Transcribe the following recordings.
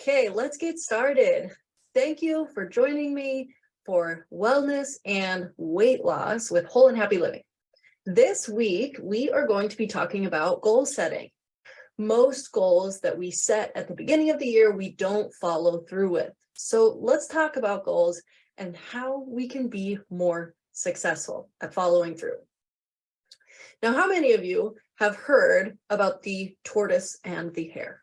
Okay, let's get started. Thank you for joining me for wellness and weight loss with Whole and Happy Living. This week, we are going to be talking about goal setting. Most goals that we set at the beginning of the year, we don't follow through with. So let's talk about goals and how we can be more successful at following through. Now, how many of you have heard about the tortoise and the hare?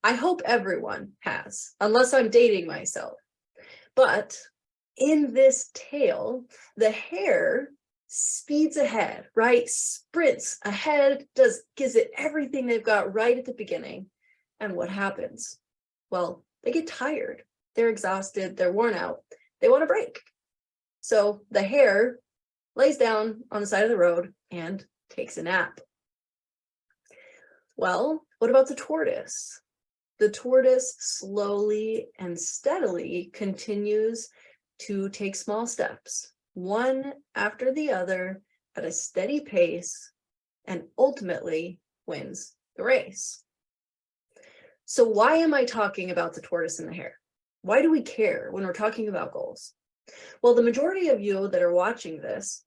I hope everyone has, unless I'm dating myself. But in this tale, the hare speeds ahead, right? Sprints ahead, gives it everything they've got right at the beginning. And what happens? Well, they get tired. They're exhausted. They're worn out. They want a break. So the hare lays down on the side of the road and takes a nap. Well, what about the tortoise? The tortoise slowly and steadily continues to take small steps, one after the other at a steady pace, and ultimately wins the race. So why am I talking about the tortoise and the hare? Why do we care when we're talking about goals? Well, the majority of you that are watching this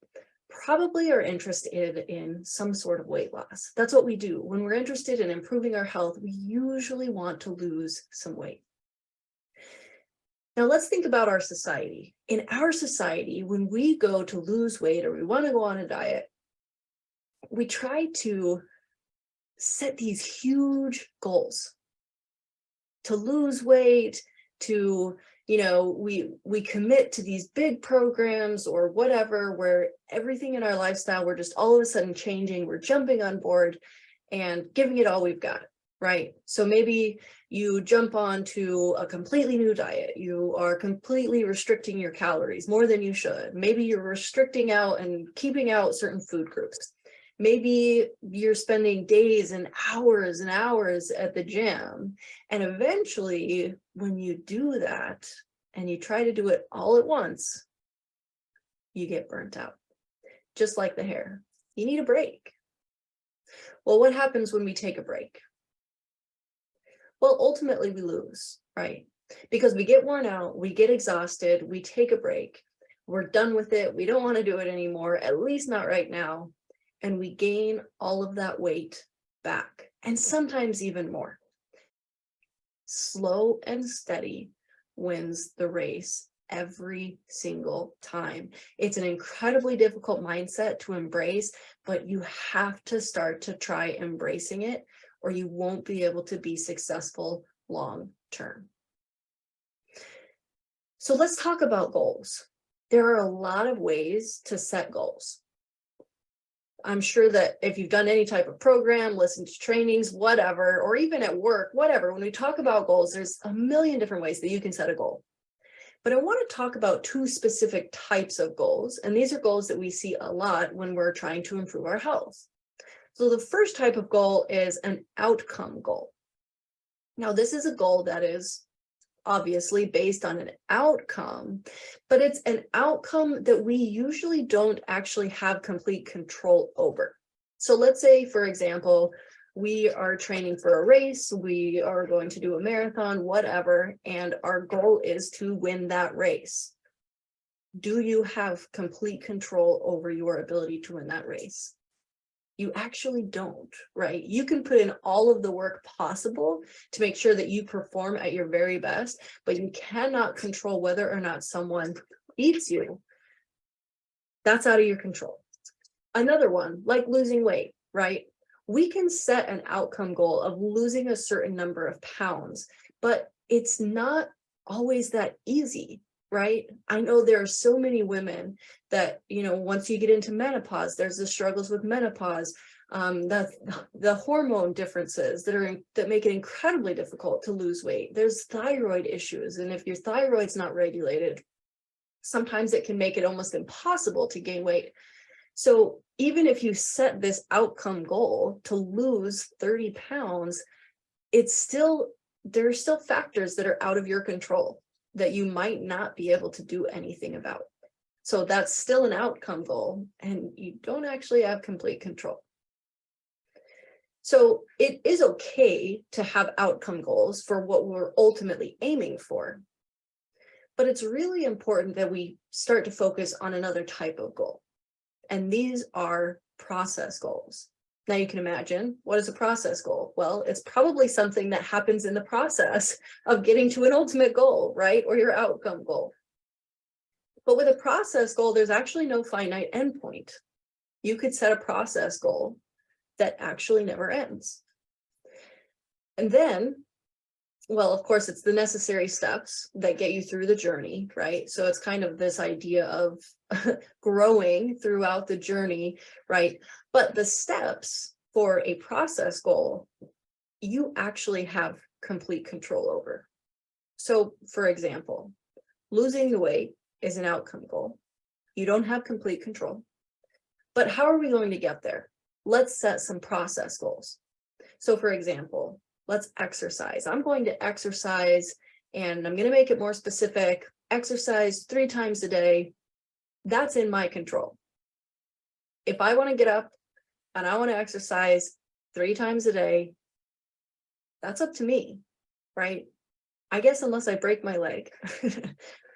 probably are interested in some sort of weight loss. That's what we do. When we're interested in improving our health, we usually want to lose some weight. Now let's think about our society. In our society, when we go to lose weight or we want to go on a diet, we try to set these huge goals to lose weight, to we commit to these big programs or whatever, where everything in our lifestyle, we're just all of a sudden changing, we're jumping on board and giving it all we've got, right? So maybe you jump on to a completely new diet. You are completely restricting your calories more than you should. Maybe you're restricting out and keeping out certain food groups. Maybe you're spending days and hours at the gym. And eventually, when you do that and you try to do it all at once, you get burnt out. Just like the hare. You need a break. Well, what happens when we take a break? Well, ultimately we lose, right? Because we get worn out, we get exhausted, we take a break, we're done with it, we don't want to do it anymore, at least not right now. And we gain all of that weight back, and sometimes even more. Slow and steady wins the race every single time. It's an incredibly difficult mindset to embrace, but you have to start to try embracing it, or you won't be able to be successful long term. So let's talk about goals. There are a lot of ways to set goals. I'm sure that if you've done any type of program, listened to trainings, whatever, or even at work, whatever, when we talk about goals, there's a million different ways that you can set a goal. But I want to talk about two specific types of goals, and these are goals that we see a lot when we're trying to improve our health. So the first type of goal is an outcome goal. Now, this is a goal that is obviously based on an outcome, but it's an outcome that we usually don't actually have complete control over. So let's say, for example, we are training for a race, we are going to do a marathon, whatever, and our goal is to win that race. Do you have complete control over your ability to win that race? You actually don't, right? You can put in all of the work possible to make sure that you perform at your very best, but you cannot control whether or not someone beats you. That's out of your control. Another one, like losing weight, right? We can set an outcome goal of losing a certain number of pounds, but it's not always that easy. Right? I know there are so many women that, once you get into menopause, there's the struggles with menopause, the hormone differences that make it incredibly difficult to lose weight. There's thyroid issues. And if your thyroid's not regulated, sometimes it can make it almost impossible to gain weight. So even if you set this outcome goal to lose 30 pounds, there are still factors that are out of your control that you might not be able to do anything about. So that's still an outcome goal, and you don't actually have complete control. So it is okay to have outcome goals for what we're ultimately aiming for. But it's really important that we start to focus on another type of goal. And these are process goals. Now you can imagine, what is a process goal? Well, it's probably something that happens in the process of getting to an ultimate goal, right? Or your outcome goal. But with a process goal, there's actually no finite endpoint. You could set a process goal that actually never ends. And then, well, of course, it's the necessary steps that get you through the journey, right? So it's kind of this idea of growing throughout the journey, right? But the steps for a process goal, you actually have complete control over. So for example, losing the weight is an outcome goal. You don't have complete control. But how are we going to get there? Let's set some process goals. So for example, let's exercise. I'm going to exercise, and I'm going to make it more specific. Exercise 3 times a day. That's in my control. If I want to get up and I want to exercise 3 times a day, that's up to me, right? I guess unless I break my leg,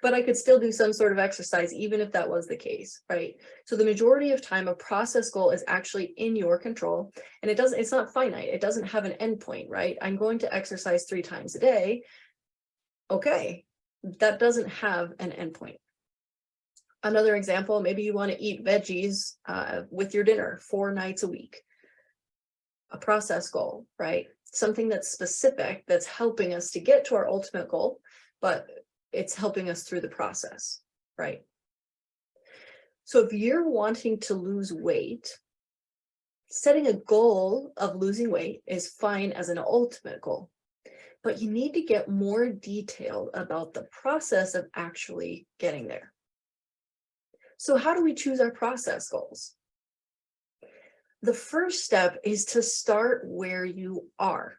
but I could still do some sort of exercise, even if that was the case, right? So the majority of time, a process goal is actually in your control, and it's not finite. It doesn't have an endpoint, right? I'm going to exercise 3 times a day. Okay, that doesn't have an endpoint. Another example, maybe you want to eat veggies with your dinner 4 nights a week. A process goal, right? Something that's specific, that's helping us to get to our ultimate goal, but it's helping us through the process, right? So if you're wanting to lose weight, setting a goal of losing weight is fine as an ultimate goal, but you need to get more detailed about the process of actually getting there. So how do we choose our process goals? The first step is to start where you are.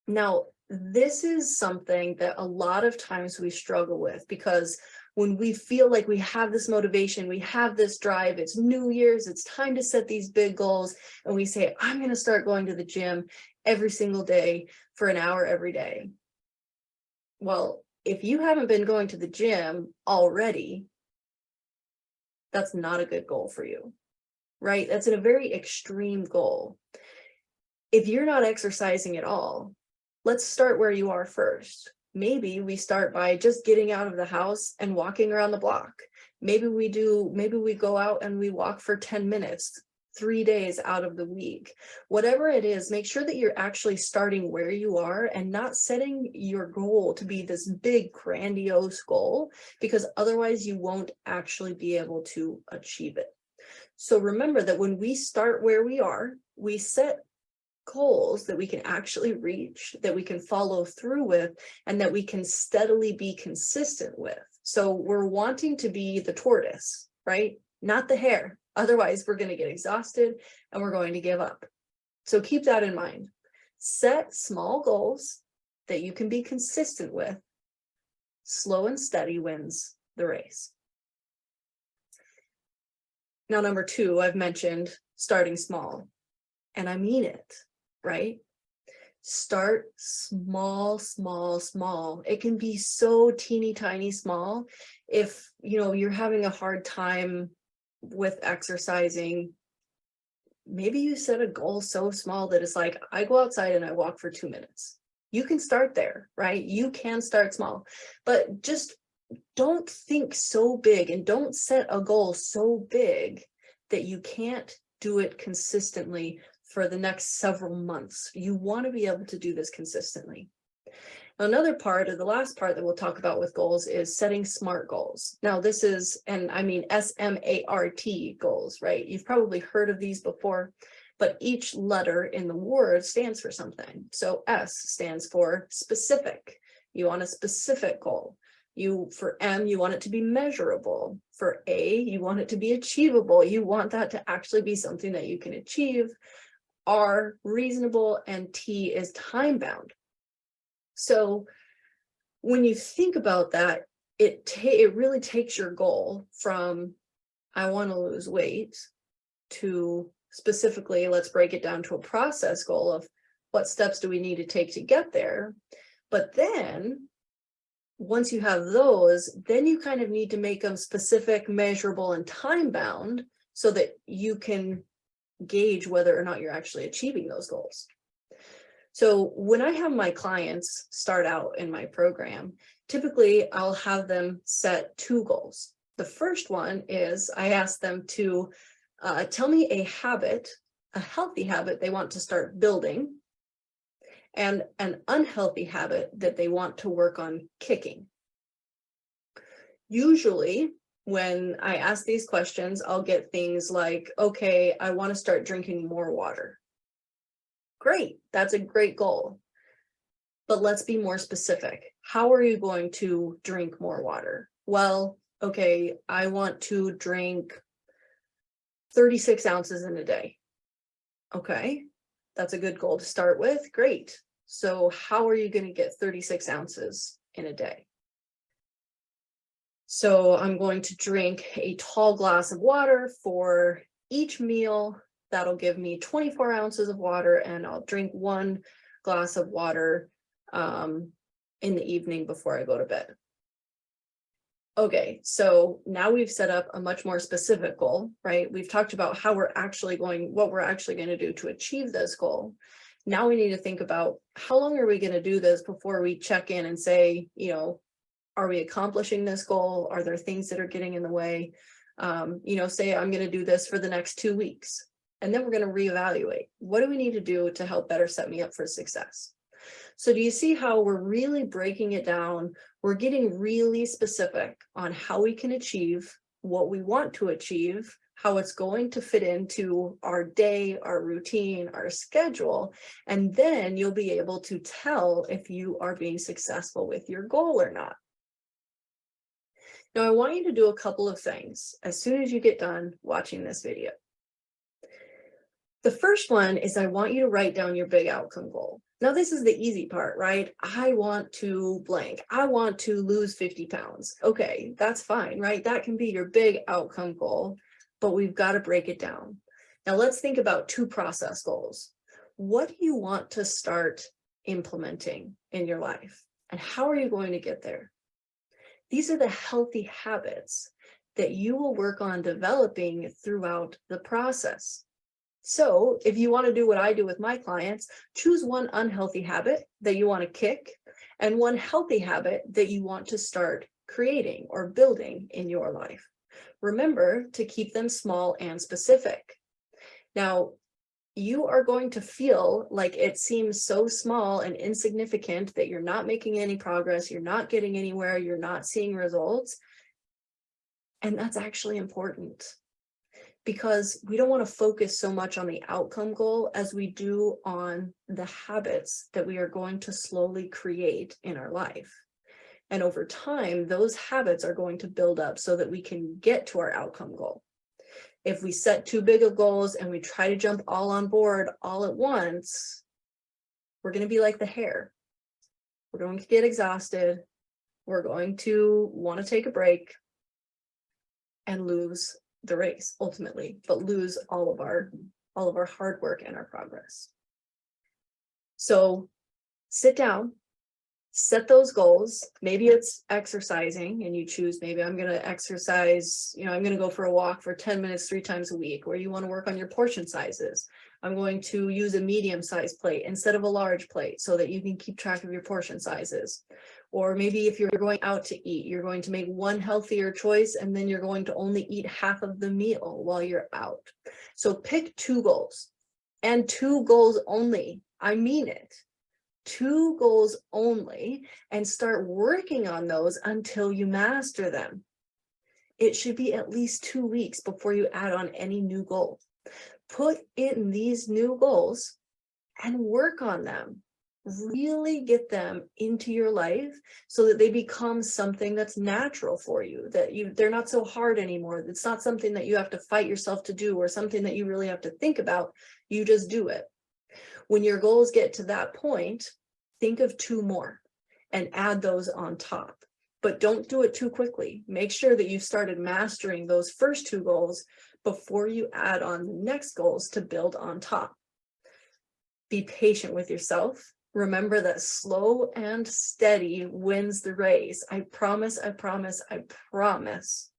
Now, this is something that a lot of times we struggle with, because when we feel like we have this motivation, we have this drive, it's New Year's, it's time to set these big goals, and we say, I'm going to start going to the gym every single day for an hour every day. Well, if you haven't been going to the gym already, that's not a good goal for you. Right? That's a very extreme goal. If you're not exercising at all, let's start where you are first. Maybe we start by just getting out of the house and walking around the block. Maybe we go out and we walk for 10 minutes, 3 days out of the week. Whatever it is, make sure that you're actually starting where you are and not setting your goal to be this big, grandiose goal, because otherwise you won't actually be able to achieve it. So remember that when we start where we are, we set goals that we can actually reach, that we can follow through with, and that we can steadily be consistent with. So we're wanting to be the tortoise, right? Not the hare. Otherwise, we're going to get exhausted and we're going to give up. So keep that in mind. Set small goals that you can be consistent with. Slow and steady wins the race. Now, number 2, I've mentioned starting small, and I mean it, right? Start small, small, small. It can be so teeny tiny small. If, you're having a hard time with exercising, maybe you set a goal so small that it's like, I go outside and I walk for 2 minutes. You can start there, right? You can start small, but just don't think so big, and don't set a goal so big that you can't do it consistently for the next several months. You want to be able to do this consistently. Another part, or the last part that we'll talk about with goals, is setting SMART goals. Now this is, and I mean SMART goals, right? You've probably heard of these before, but each letter in the word stands for something. So S stands for specific. You want a specific goal. For M, you want it to be measurable. For A, you want it to be achievable. You want that to actually be something that you can achieve. R, reasonable, and T is time bound. So when you think about that, it really takes your goal from I want to lose weight to specifically, let's break it down to a process goal of what steps do we need to take to get there. But then once you have those, then you kind of need to make them specific, measurable, and time bound so that you can gauge whether or not you're actually achieving those goals. So when I have my clients start out in my program, typically I'll have them set 2 goals. The first one is I ask them to tell me a habit, a healthy habit they want to start building, and an unhealthy habit that they want to work on kicking. Usually, when I ask these questions, I'll get things like, okay, I want to start drinking more water. Great, that's a great goal. But let's be more specific. How are you going to drink more water? Well, okay, I want to drink 36 ounces in a day. Okay, that's a good goal to start with. Great. So how are you going to get 36 ounces in a day? So I'm going to drink a tall glass of water for each meal. That'll give me 24 ounces of water, and I'll drink 1 glass of water in the evening before I go to bed. Okay, so now we've set up a much more specific goal, right? We've talked about how what we're actually going to do to achieve this goal. Now we need to think about how long are we going to do this before we check in and say, are we accomplishing this goal? Are there things that are getting in the way? Say I'm going to do this for the next 2 weeks, and then we're going to reevaluate. What do we need to do to help better set me up for success? So do you see how we're really breaking it down? We're getting really specific on how we can achieve what we want to achieve, how it's going to fit into our day, our routine, our schedule, and then you'll be able to tell if you are being successful with your goal or not. Now, I want you to do a couple of things as soon as you get done watching this video. The first one is I want you to write down your big outcome goal. Now, this is the easy part, right? I want to blank. I want to lose 50 pounds. Okay, that's fine, right? That can be your big outcome goal, but we've got to break it down. Now, let's think about 2 process goals. What do you want to start implementing in your life? And how are you going to get there? These are the healthy habits that you will work on developing throughout the process. So if you want to do what I do with my clients, choose 1 unhealthy habit that you want to kick and 1 healthy habit that you want to start creating or building in your life. Remember to keep them small and specific. Now, you are going to feel like it seems so small and insignificant that you're not making any progress, you're not getting anywhere, you're not seeing results. And that's actually important, because we don't want to focus so much on the outcome goal as we do on the habits that we are going to slowly create in our life. And over time, those habits are going to build up so that we can get to our outcome goal. If we set too big of goals and we try to jump all on board all at once, we're going to be like the hare. We're going to get exhausted. We're going to want to take a break and lose the race ultimately, but lose all of our hard work and our progress. So sit down, set those goals. Maybe it's exercising and you choose, maybe I'm going to exercise, I'm going to go for a walk for 10 minutes 3 times a week, or you want to work on your portion sizes. I'm going to use a medium-sized plate instead of a large plate so that you can keep track of your portion sizes. Or maybe if you're going out to eat, you're going to make 1 healthier choice and then you're going to only eat half of the meal while you're out. So pick 2 goals, and 2 goals only. I mean it. 2 goals only, and start working on those until you master them. It should be at least 2 weeks before you add on any new goal. Put in these new goals and work on them. Really get them into your life so that they become something that's natural for you, that they're not so hard anymore. It's not something that you have to fight yourself to do or something that you really have to think about. You just do it. When your goals get to that point, think of 2 more and add those on top. But don't do it too quickly. Make sure that you've started mastering those first 2 goals before you add on the next goals to build on top. Be patient with yourself. Remember that slow and steady wins the race. I promise, I promise, I promise.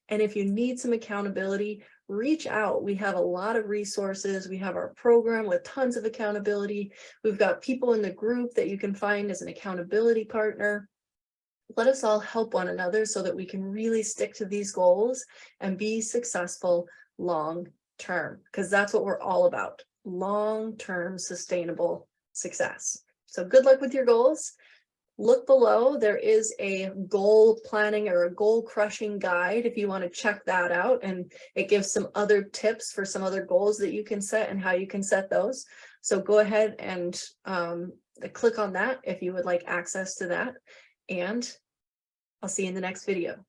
And if you need some accountability, reach out. We have a lot of resources. We have our program with tons of accountability. We've got people in the group that you can find as an accountability partner. Let us all help one another so that we can really stick to these goals and be successful long term, because that's what we're all about. Long-term sustainable success. So good luck with your goals. Look below. There is a goal planning or a goal crushing guide if you want to check that out, and it gives some other tips for some other goals that you can set and how you can set those. So go ahead and click on that if you would like access to that, and I'll see you in the next video.